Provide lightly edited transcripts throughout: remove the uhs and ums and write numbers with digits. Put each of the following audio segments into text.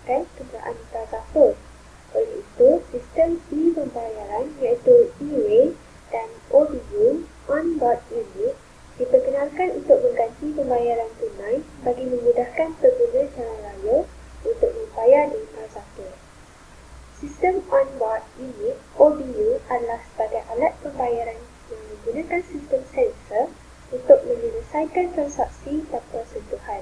menggunakan kenderaan Plaza Tol. Oleh itu, sistem e-pembayaran iaitu e-Way dan OBU On-Board Unit diperkenalkan untuk mengganti pembayaran tunai bagi memudahkan pengguna jalan raya untuk membayar di Plaza Tol. Sistem On-Board Unit OBU adalah sebagai alat pembayaran yang menggunakan sistem sensor untuk menyelesaikan transaksi tanpa sentuhan.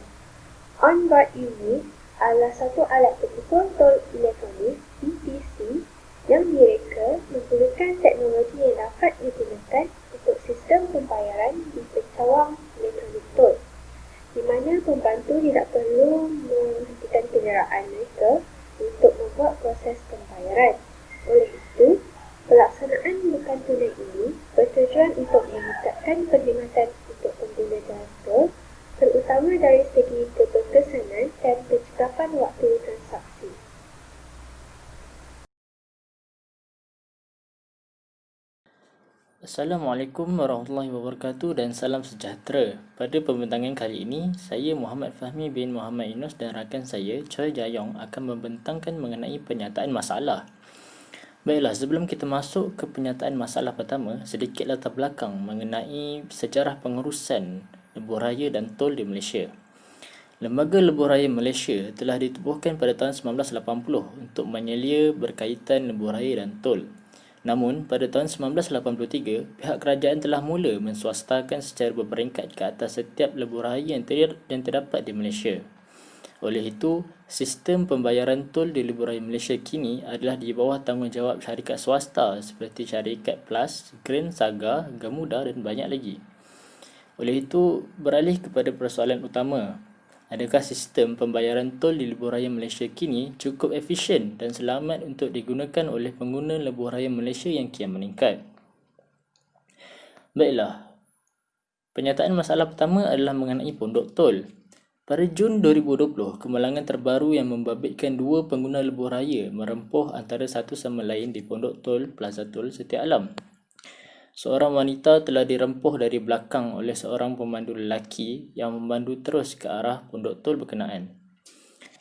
On-Board Unit adalah satu alat pengukur tol elektronik ETC yang direka menggunakan teknologi yang dapat digunakan untuk sistem pembayaran di pencawang elektronik tol, di mana pembantu tidak perlu menghentikan kenderaan mereka untuk membuat proses pembayaran. Oleh itu, pelaksanaan bukan tunai ini bertujuan untuk meningkatkan perkhidmatan untuk pengguna jalan tol, terutama dari segi keberkesanan dan pencekapan waktu transaksi. Assalamualaikum warahmatullahi wabarakatuh dan salam sejahtera. Pada pembentangan kali ini, saya Muhammad Fahmi bin Muhammad Yunus dan rakan saya Choi Jayong akan membentangkan mengenai penyataan masalah. Baiklah, sebelum kita masuk ke penyataan masalah pertama, sedikit latar belakang mengenai sejarah pengurusan lebuh raya dan tol di Malaysia. Lembaga Lebuh Raya Malaysia telah ditubuhkan pada tahun 1980 untuk menyelia berkaitan lebuh raya dan tol. Namun, pada tahun 1983, pihak kerajaan telah mula menswastakan secara berperingkat ke atas setiap lebuh raya yang terdapat di Malaysia. Oleh itu, sistem pembayaran tol di lebuh raya Malaysia kini adalah di bawah tanggungjawab syarikat swasta seperti Syarikat Plus, Grand Saga, Gamuda dan banyak lagi. Oleh itu, beralih kepada persoalan utama. Adakah sistem pembayaran tol di lebuh raya Malaysia kini cukup efisien dan selamat untuk digunakan oleh pengguna lebuh raya Malaysia yang kian meningkat? Baiklah, penyataan masalah pertama adalah mengenai pondok tol. Pada Jun 2020, kemalangan terbaru yang membabitkan dua pengguna lebuh raya merempuh antara satu sama lain di pondok tol Plaza Tol Setia Alam. Seorang wanita telah dirempuh dari belakang oleh seorang pemandu lelaki yang memandu terus ke arah pondok tol berkenaan.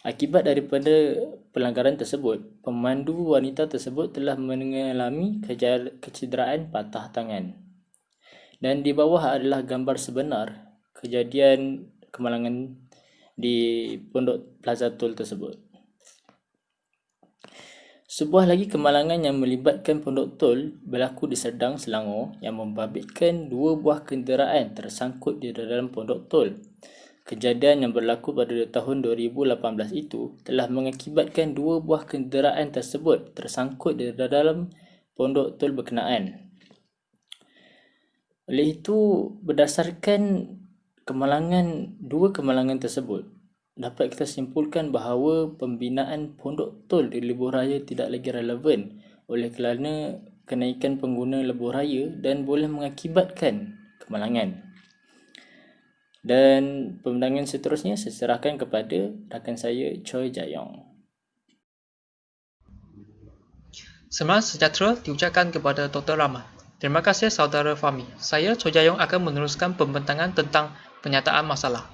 Akibat daripada pelanggaran tersebut, pemandu wanita tersebut telah mengalami kecederaan patah tangan. Dan di bawah adalah gambar sebenar kejadian kemalangan di pondok Plaza Tol tersebut. Sebuah lagi kemalangan yang melibatkan pondok tol berlaku di Serdang, Selangor yang membabitkan dua buah kenderaan tersangkut di dalam pondok tol. Kejadian yang berlaku pada tahun 2018 itu telah mengakibatkan dua buah kenderaan tersebut tersangkut di dalam pondok tol berkenaan. Oleh itu, berdasarkan dua kemalangan tersebut, dapat kita simpulkan bahawa pembinaan pondok tol di lebuh raya tidak lagi relevan oleh kerana kenaikan pengguna lebuh raya dan boleh mengakibatkan kemalangan. Dan pembentangan seterusnya saya serahkan kepada rakan saya Choi Jayong. Selamat sejahtera diucapkan kepada Dr. Rama. Terima kasih saudara Fahmi. Saya Choi Jayong akan meneruskan pembentangan tentang penyataan masalah.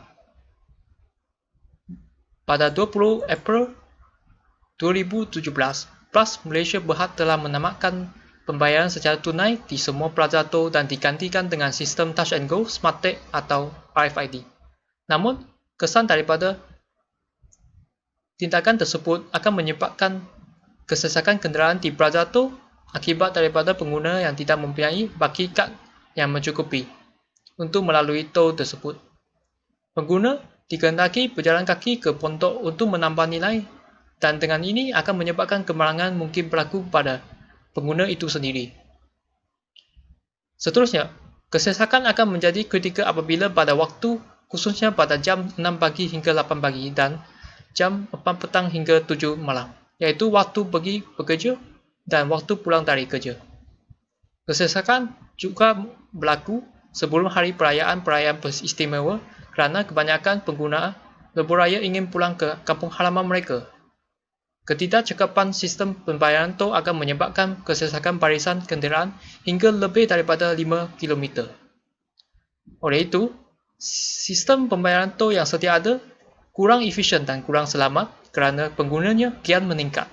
Pada 20 April 2017, Plus Malaysia Berhad telah menamatkan pembayaran secara tunai di semua plaza tol dan digantikan dengan sistem Touch and Go, Smart Tag atau RFID. Namun, kesan daripada tindakan tersebut akan menyebabkan kesesakan kenderaan di plaza tol akibat daripada pengguna yang tidak mempunyai baki kad yang mencukupi untuk melalui tol tersebut. Pengguna dikehendaki berjalan kaki ke pondok untuk menambah nilai dan dengan ini akan menyebabkan kemalangan mungkin berlaku pada pengguna itu sendiri. Seterusnya, kesesakan akan menjadi kritikal apabila pada waktu khususnya pada jam 6 pagi hingga 8 pagi dan jam 4 petang hingga 7 malam, iaitu waktu pergi bekerja dan waktu pulang dari kerja. Kesesakan juga berlaku sebelum hari perayaan beristimewa kerana kebanyakan pengguna lebuh raya ingin pulang ke kampung halaman mereka. Ketidakcekapan sistem pembayaran tol akan menyebabkan kesesakan barisan kenderaan hingga lebih daripada 5 km. Oleh itu, sistem pembayaran tol yang sedia ada kurang efisien dan kurang selamat kerana penggunanya kian meningkat.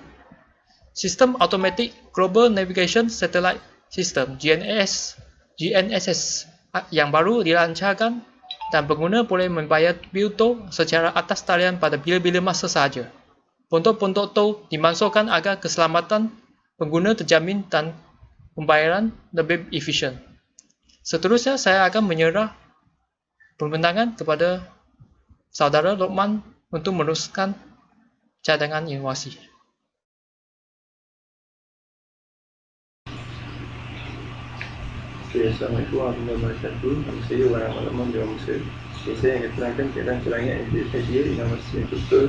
Sistem Automatic Global Navigation Satellite System GNSS yang baru dilancarkan dan pengguna boleh membayar bil tol secara atas talian pada bila-bila masa sahaja. Pondok-pondok tol dimansuhkan agar keselamatan pengguna terjamin dan pembayaran lebih efisien. Seterusnya, saya akan menyerah pembentangan kepada saudara Lokman untuk meneruskan cadangan inovasi. Okay, Assalamualaikum warahmatullahi wabarakatuh. Nama saya Wan Ahmad Rahman bin Musa. Okay, saya akan terangkan keadaan celangan NDFIDA inovasi yang betul.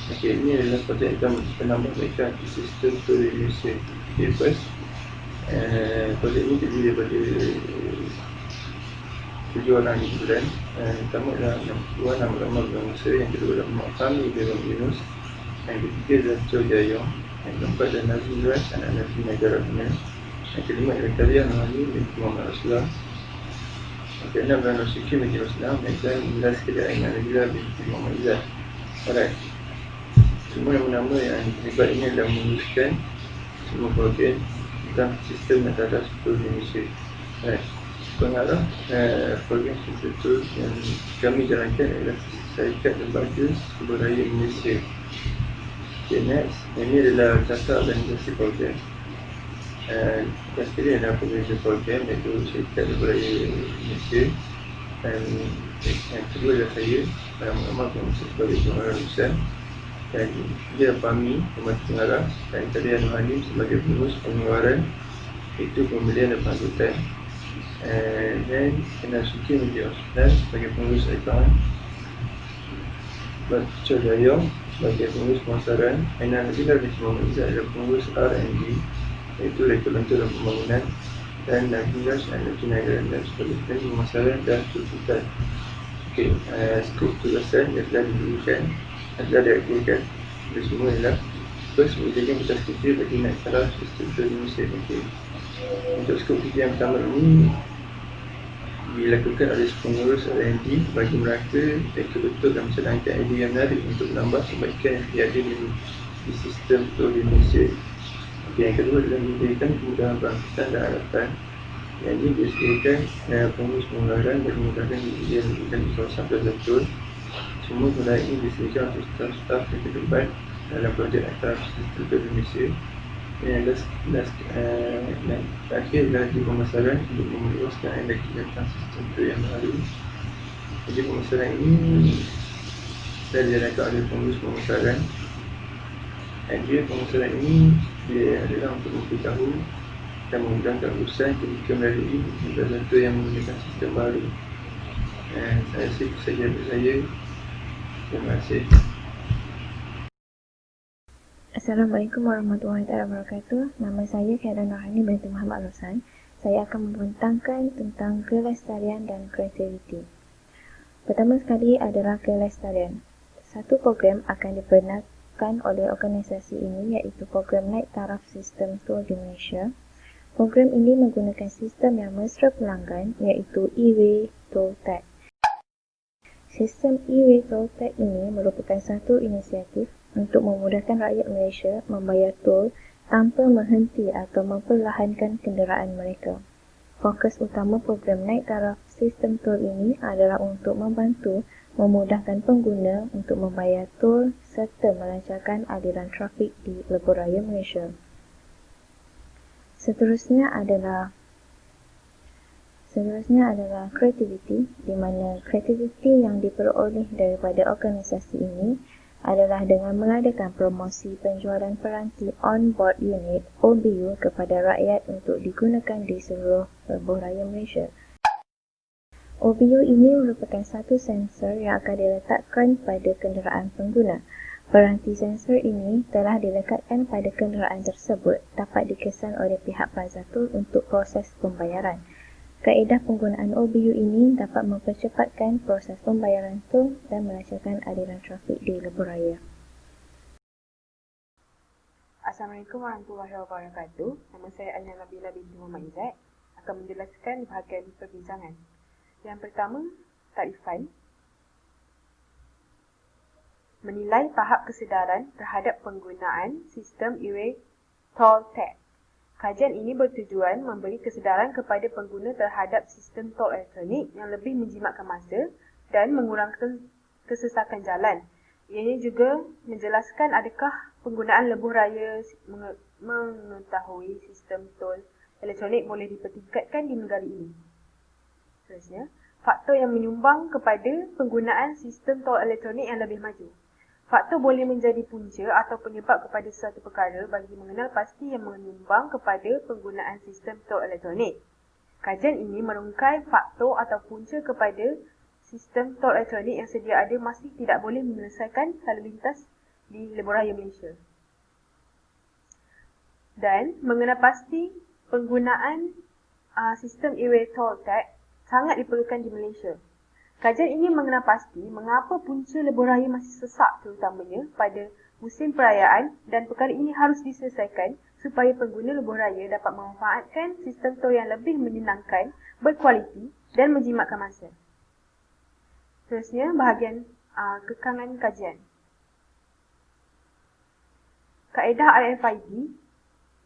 Okay, ini adalah projek yang penambahbaikan sistem tol di Malaysia. Okay, first, projek ini terdiri daripada 7 orang kebetulan. Pertama adalah Wan Ahmad Rahman bin Musa, yang kedua adalah Muhammad Fahmi bin Yunus, yang ketiga adalah Choi Jayong, yang keempat adalah Nazim Raj, anak Nazim Negara Dunia. Yang kelima adalah Kalian Mahani binti Muhammad Rasulullah. Yang keenam adalah Nur Syukur binti Rasulullah. Yang ke-11 adalah Aiman Nabila binti Muhammad Izzat. Alright. Semua nama-nama yang terlibat ini adalah menguruskan semua projek tentang sistem metadata struktur di Malaysia. Alright. Pengarah program struktur yang kami jalankan adalah Syarikat Lembaga Sumber Daya Malaysia. Okay, next. Ini adalah tata organisasi program. Yang sekali adalah pengurusan program, iaitu Syarikat Sumber Daya Malaysia. Dan yang kedua adalah saya, Muhammad sebagai pengarah urusan. Dan dia Fahmi, pembantu pengarah. Dan Kalian Nuhanim sebagai pengurus pengeluaran, iaitu pembelian dan pengangkutan. Dan Kena Suki menjadi Osman sebagai pengurus akaun. Choi Jayong sebagai pengurus pemasaran. Aiman Nabila binti Muhammad Izzat adalah pengurus R&D, iaitu Regulator dan Pembangunan. Dan Nazim Raj dan Nazim Negara dan sebagai pemasaran dan tuntutan. Okay, skop tugasan yang telah diberikan adalah diakhirkan. Itu semua adalah first, menjadikan bekas kerja bagi naik taraf sistem tol di Malaysia. Okay. Untuk skop kerja yang pertama ini dilakukan oleh pengurus R&D bagi mereka reka betul dan mencanangkan idea yang menarik untuk menambah kebaikan yang tiada di sistem tol di Malaysia. Okay, yang kedua adalah menyediakan kemudahan pengangkutan dan harapan. Yang ini disediakan pengurus pengeluaran dan memudahkan dia memberikan di kawasan Plaza Tol. Semua kemudahan ini disediakan untuk staf-staf yang terlibat dalam projek antara sistem tol di Malaysia. Yang terakhir adalah di pemasaran untuk meluaskan energi tentang sistem tol yang baru. Jadi pemasaran ini telah dijalankan oleh pengurus pemasaran. Idea pemasaran ini dia adalah untuk memberitahu dan memudahkan urusan ketika melalui Plaza Tol yang menggunakan sistem baru. Saya rasa itu saja dari saya. Terima kasih. Assalamualaikum warahmatullahi wabarakatuh. Nama saya Khairul Nurhani binti Muhammad Al-Husain. Saya akan membentangkan tentang kelestarian dan kreativiti. Pertama sekali adalah kelestarian. Satu program akan dibenarkan oleh organisasi ini, iaitu program naik taraf sistem tol di Malaysia. Program ini menggunakan sistem yang mesra pelanggan, iaitu e-way toll tag. Sistem e-way toll tag ini merupakan satu inisiatif untuk memudahkan rakyat Malaysia membayar tol tanpa menghenti atau memperlahankan kenderaan mereka. Fokus utama program naik taraf sistem tol ini adalah untuk membantu memudahkan pengguna untuk membayar tol serta melancarkan aliran trafik di lebuh raya Malaysia. Seterusnya adalah kreativiti, di mana kreativiti yang diperoleh daripada organisasi ini adalah dengan mengadakan promosi penjualan peranti on-board unit OBU kepada rakyat untuk digunakan di seluruh lebuh raya Malaysia. OBU ini merupakan satu sensor yang akan diletakkan pada kenderaan pengguna. Peranti sensor ini telah dilekatkan pada kenderaan tersebut dapat dikesan oleh pihak Plaza Tol untuk proses pembayaran. Kaedah penggunaan OBU ini dapat mempercepatkan proses pembayaran tol dan melancarkan aliran trafik di lebuh raya. Assalamualaikum warahmatullahi wabarakatuh. Nama saya Aiman Nabila binti Muhammad Izzat, akan menjelaskan bahagian perbincangan. Yang pertama, tarifan. menilai tahap kesedaran terhadap penggunaan sistem e-way toll tag. Kajian ini bertujuan memberi kesedaran kepada pengguna terhadap sistem tol elektronik yang lebih menjimatkan masa dan mengurangkan kesesakan jalan. Ianya juga menjelaskan adakah penggunaan lebuh raya mengetahui sistem tol elektronik boleh dipertingkatkan di negara ini. Seterusnya, faktor yang menyumbang kepada penggunaan sistem tol elektronik yang lebih maju. Faktor boleh menjadi punca atau penyebab kepada suatu perkara bagi mengenal pasti yang menyumbang kepada penggunaan sistem tol elektronik. Kajian ini merungkai faktor atau punca kepada sistem tol elektronik yang sedia ada masih tidak boleh menyelesaikan lalu lintas di lebuh raya Malaysia. Dan mengenal pasti penggunaan sistem e-way toll tag sangat diperlukan di Malaysia. Kajian ini mengenal pasti mengapa punca lebuh raya masih sesak terutamanya pada musim perayaan dan perkara ini harus diselesaikan supaya pengguna lebuh raya dapat memanfaatkan sistem tol yang lebih menyenangkan, berkualiti dan menjimatkan masa. Seterusnya, bahagian kekangan kajian. Kaedah RFID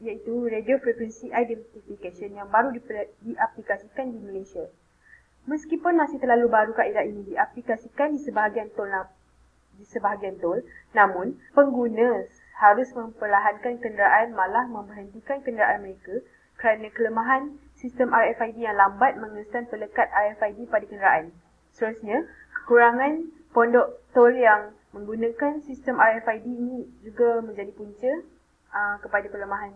iaitu Radio Frequency Identification yang baru diaplikasikan di Malaysia. Meskipun masih terlalu baru kaedah ini diaplikasikan di sebahagian tol, namun pengguna harus memperlahankan kenderaan malah memberhentikan kenderaan mereka kerana kelemahan sistem RFID yang lambat mengesan pelekat RFID pada kenderaan. Seterusnya, kekurangan pondok tol yang menggunakan sistem RFID ini juga menjadi punca kepada kelemahan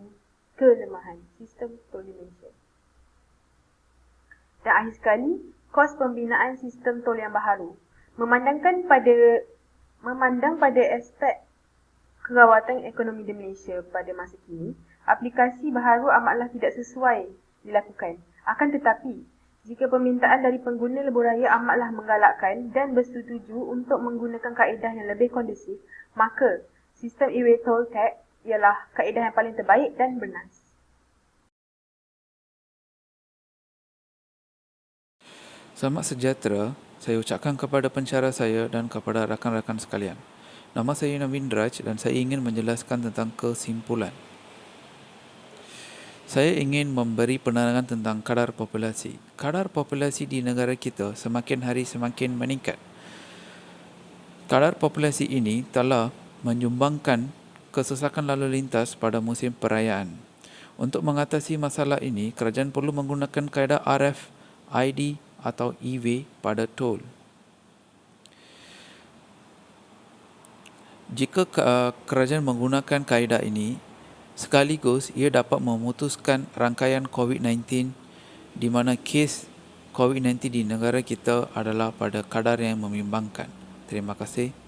sistem tol di Malaysia. Dan akhir sekali, kos pembinaan sistem tol yang baharu. Memandang pada aspek kerawatan ekonomi di Malaysia pada masa kini, aplikasi baharu amatlah tidak sesuai dilakukan. Akan tetapi, jika permintaan dari pengguna lebuh raya amatlah menggalakkan dan bersetuju untuk menggunakan kaedah yang lebih kondusif, maka sistem e-way toll tag ialah kaedah yang paling terbaik dan bernas. Selamat sejahtera, saya ucapkan kepada pencara saya dan kepada rakan-rakan sekalian. Nama saya Navin Raj dan saya ingin menjelaskan tentang kesimpulan. Saya ingin memberi penerangan tentang kadar populasi. Kadar populasi di negara kita semakin hari semakin meningkat. Kadar populasi ini telah menyumbangkan kesesakan lalu lintas pada musim perayaan. Untuk mengatasi masalah ini, kerajaan perlu menggunakan kaedah RFID atau e-way pada tol. Jika kerajaan menggunakan kaedah ini, sekaligus ia dapat memutuskan rangkaian COVID-19 di mana kes COVID-19 di negara kita adalah pada kadar yang membimbangkan. Terima kasih.